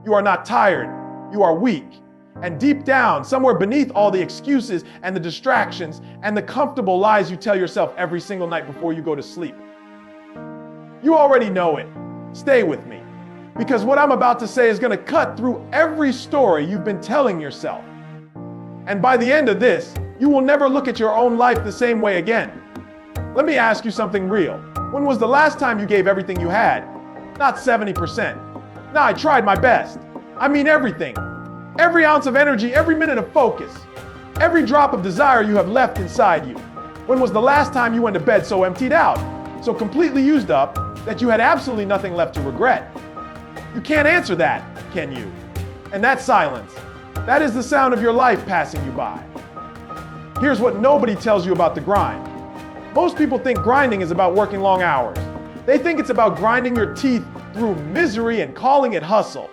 You are not tired. You are weak. And deep down, somewhere beneath all the excuses and the distractions and the comfortable lies you tell yourself every single night before you go to sleep, you already know it. Stay with me, because what I'm about to say is going to cut through every story you've been telling yourself. And by the end of this, you will never look at your own life the same way again. Let me ask you something real. When was the last time you gave everything you had? Not 70%. No, I tried my best. I mean everything. Every ounce of energy, every minute of focus, every drop of desire you have left inside you. When was the last time you went to bed so emptied out, so completely used up, that you had absolutely nothing left to regret? You can't answer that, can you? And that silence, that is the sound of your life passing you by. Here's what nobody tells you about the grind. Most people think grinding is about working long hours. They think it's about grinding your teeth through misery and calling it hustle.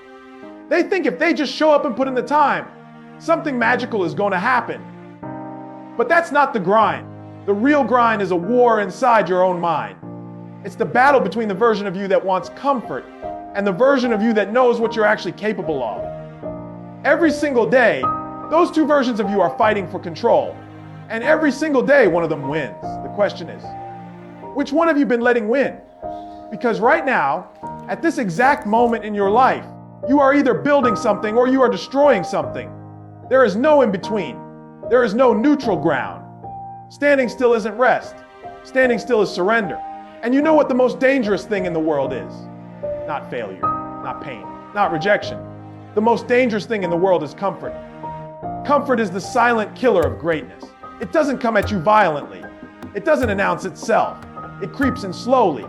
They think if they just show up and put in the time, something magical is going to happen. But that's not the grind. The real grind is a war inside your own mind. It's the battle between the version of you that wants comfort and the version of you that knows what you're actually capable of. Every single day, those two versions of you are fighting for control. And every single day, one of them wins. The question is, which one have you been letting win? Because right now, at this exact moment in your life, you are either building something or you are destroying something. There is no in between. There is no neutral ground. Standing still isn't rest. Standing still is surrender. And you know what the most dangerous thing in the world is? Not failure, not pain, not rejection. The most dangerous thing in the world is comfort. Comfort is the silent killer of greatness. It doesn't come at you violently. It doesn't announce itself. It creeps in slowly.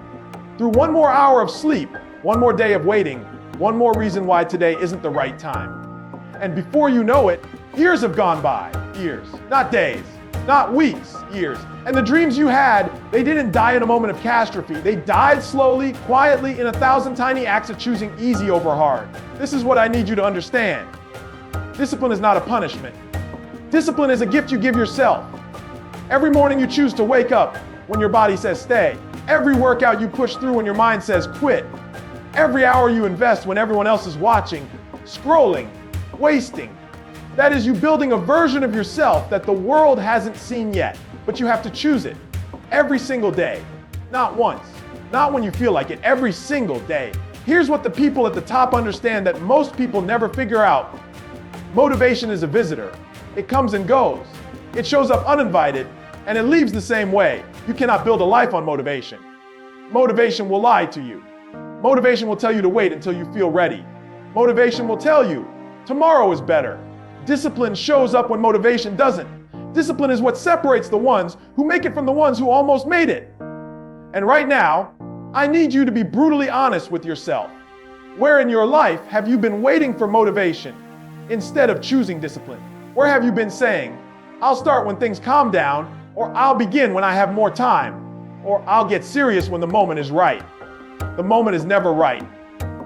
Through one more hour of sleep, one more day of waiting, one more reason why today isn't the right time. And before you know it, years have gone by. Years, not days, not weeks, years. And the dreams you had, they didn't die in a moment of catastrophe. They died slowly, quietly, in 1,000 tiny acts of choosing easy over hard. This is what I need you to understand. Discipline is not a punishment. Discipline is a gift you give yourself. Every morning you choose to wake up when your body says stay. Every workout you push through when your mind says quit. Every hour you invest when everyone else is watching, scrolling, wasting. That is you building a version of yourself that the world hasn't seen yet, but you have to choose it every single day. Not once, not when you feel like it, every single day. Here's what the people at the top understand that most people never figure out. Motivation is a visitor. It comes and goes. It shows up uninvited, and it leaves the same way. You cannot build a life on motivation. Motivation will lie to you. Motivation will tell you to wait until you feel ready. Motivation will tell you tomorrow is better. Discipline shows up when motivation doesn't. Discipline is what separates the ones who make it from the ones who almost made it. And right now, I need you to be brutally honest with yourself. Where in your life have you been waiting for motivation instead of choosing discipline? Where have you been saying, I'll start when things calm down, or I'll begin when I have more time, or I'll get serious when the moment is right? The moment is never right.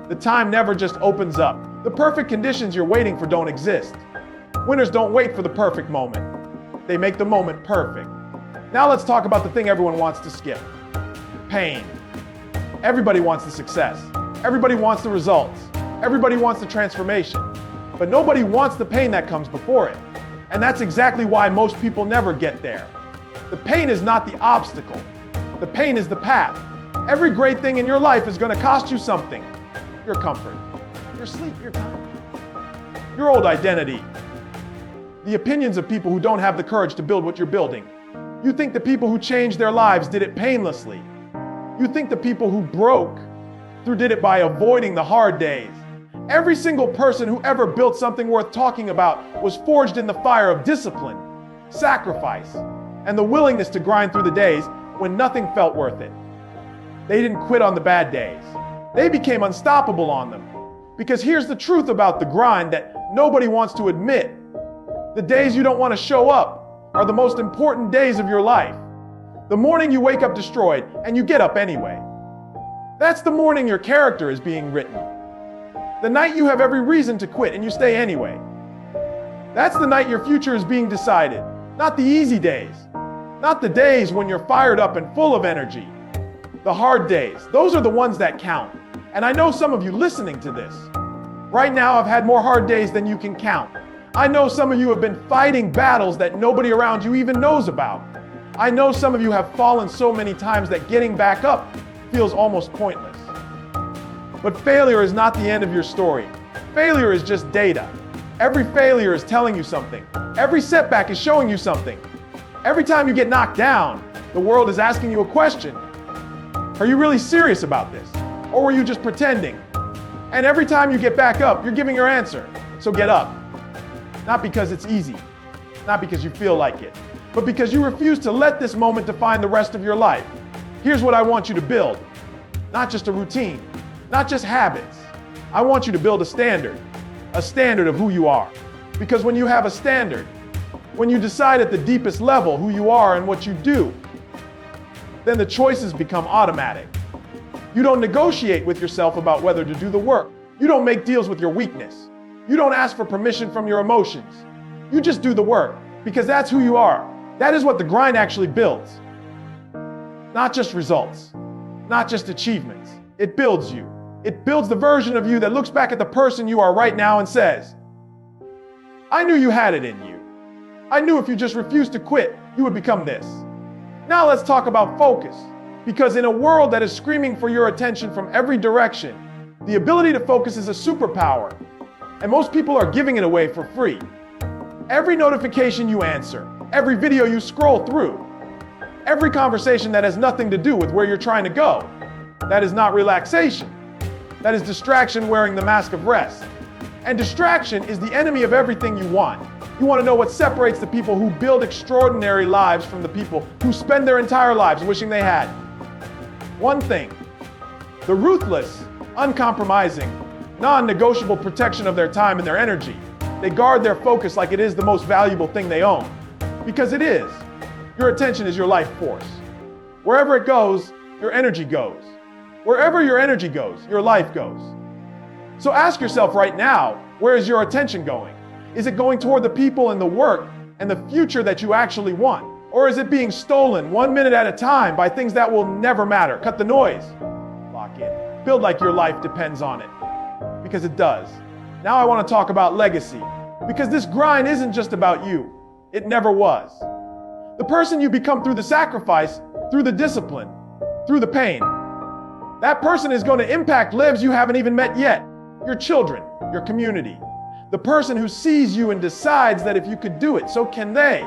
The time never just opens up. The perfect conditions you're waiting for don't exist. Winners don't wait for the perfect moment. They make the moment perfect. Now let's talk about the thing everyone wants to skip. Pain. Everybody wants the success. Everybody wants the results. Everybody wants the transformation. But nobody wants the pain that comes before it. And that's exactly why most people never get there. The pain is not the obstacle. The pain is the path. Every great thing in your life is going to cost you something. Your comfort, your sleep, your time, your old identity. The opinions of people who don't have the courage to build what you're building. You think the people who changed their lives did it painlessly. You think the people who broke through did it by avoiding the hard days. Every single person who ever built something worth talking about was forged in the fire of discipline, sacrifice, and the willingness to grind through the days when nothing felt worth it. They didn't quit on the bad days. They became unstoppable on them. Because here's the truth about the grind that nobody wants to admit. The days you don't want to show up are the most important days of your life. The morning you wake up destroyed and you get up anyway. That's the morning your character is being written. The night you have every reason to quit and you stay anyway. That's the night your future is being decided. Not the easy days. Not the days when you're fired up and full of energy. The hard days, those are the ones that count. And I know some of you listening to this. Right now, I've had more hard days than you can count. I know some of you have been fighting battles that nobody around you even knows about. I know some of you have fallen so many times that getting back up feels almost pointless. But failure is not the end of your story. Failure is just data. Every failure is telling you something. Every setback is showing you something. Every time you get knocked down, the world is asking you a question. Are you really serious about this? Or were you just pretending? And every time you get back up, you're giving your answer. So get up. Not because it's easy, not because you feel like it, but because you refuse to let this moment define the rest of your life. Here's what I want you to build. Not just a routine, not just habits. I want you to build a standard of who you are. Because when you have a standard, when you decide at the deepest level who you are and what you do, then the choices become automatic. You don't negotiate with yourself about whether to do the work. You don't make deals with your weakness. You don't ask for permission from your emotions. You just do the work because that's who you are. That is what the grind actually builds. Not just results, not just achievements. It builds you. It builds the version of you that looks back at the person you are right now and says, I knew you had it in you. I knew if you just refused to quit, you would become this. Now let's talk about focus. Because in a world that is screaming for your attention from every direction, the ability to focus is a superpower. And most people are giving it away for free. Every notification you answer, every video you scroll through, every conversation that has nothing to do with where you're trying to go, that is not relaxation. That is distraction wearing the mask of rest. And distraction is the enemy of everything you want. You want to know what separates the people who build extraordinary lives from the people who spend their entire lives wishing they had. One thing: the ruthless, uncompromising, non-negotiable protection of their time and their energy. They guard their focus like it is the most valuable thing they own. Because it is. Your attention is your life force. Wherever it goes, your energy goes. Wherever your energy goes, your life goes. So ask yourself right now, where is your attention going? Is it going toward the people and the work and the future that you actually want? Or is it being stolen 1 minute at a time by things that will never matter? Cut the noise. Lock in. Build like your life depends on it. Because it does. Now I want to talk about legacy. Because this grind isn't just about you. It never was. The person you become through the sacrifice, through the discipline, through the pain. That person is going to impact lives you haven't even met yet. Your children, your community. The person who sees you and decides that if you could do it, so can they.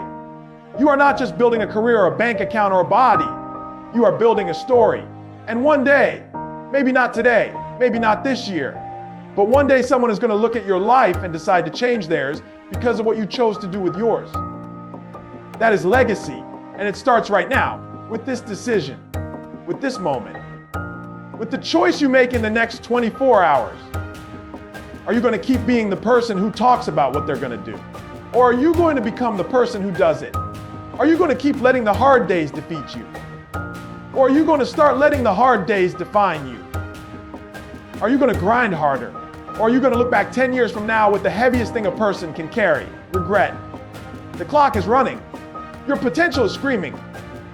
You are not just building a career or a bank account or a body. You are building a story. And one day, maybe not today, maybe not this year, but one day someone is going to look at your life and decide to change theirs because of what you chose to do with yours. That is legacy. And it starts right now with this decision, with this moment, with the choice you make in the next 24 hours. Are you going to keep being the person who talks about what they're going to do? Or are you going to become the person who does it? Are you going to keep letting the hard days defeat you? Or are you going to start letting the hard days define you? Are you going to grind harder? Or are you going to look back 10 years from now with the heaviest thing a person can carry? Regret. The clock is running. Your potential is screaming.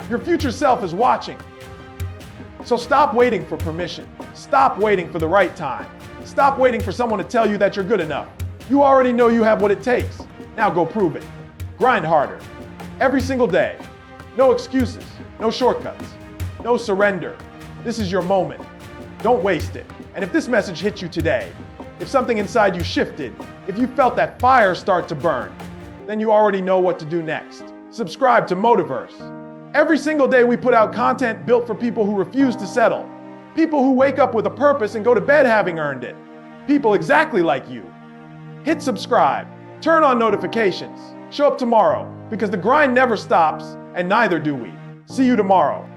Your future self is watching. So stop waiting for permission. Stop waiting for the right time. Stop waiting for someone to tell you that you're good enough. You already know you have what it takes. Now go prove it. Grind harder. Every single day. No excuses. No shortcuts. No surrender. This is your moment. Don't waste it. And if this message hit you today, if something inside you shifted, if you felt that fire start to burn, then you already know what to do next. Subscribe to Motiverse. Every single day we put out content built for people who refuse to settle. People who wake up with a purpose and go to bed having earned it. People exactly like you. Hit subscribe. Turn on notifications. Show up tomorrow because the grind never stops and neither do we. See you tomorrow.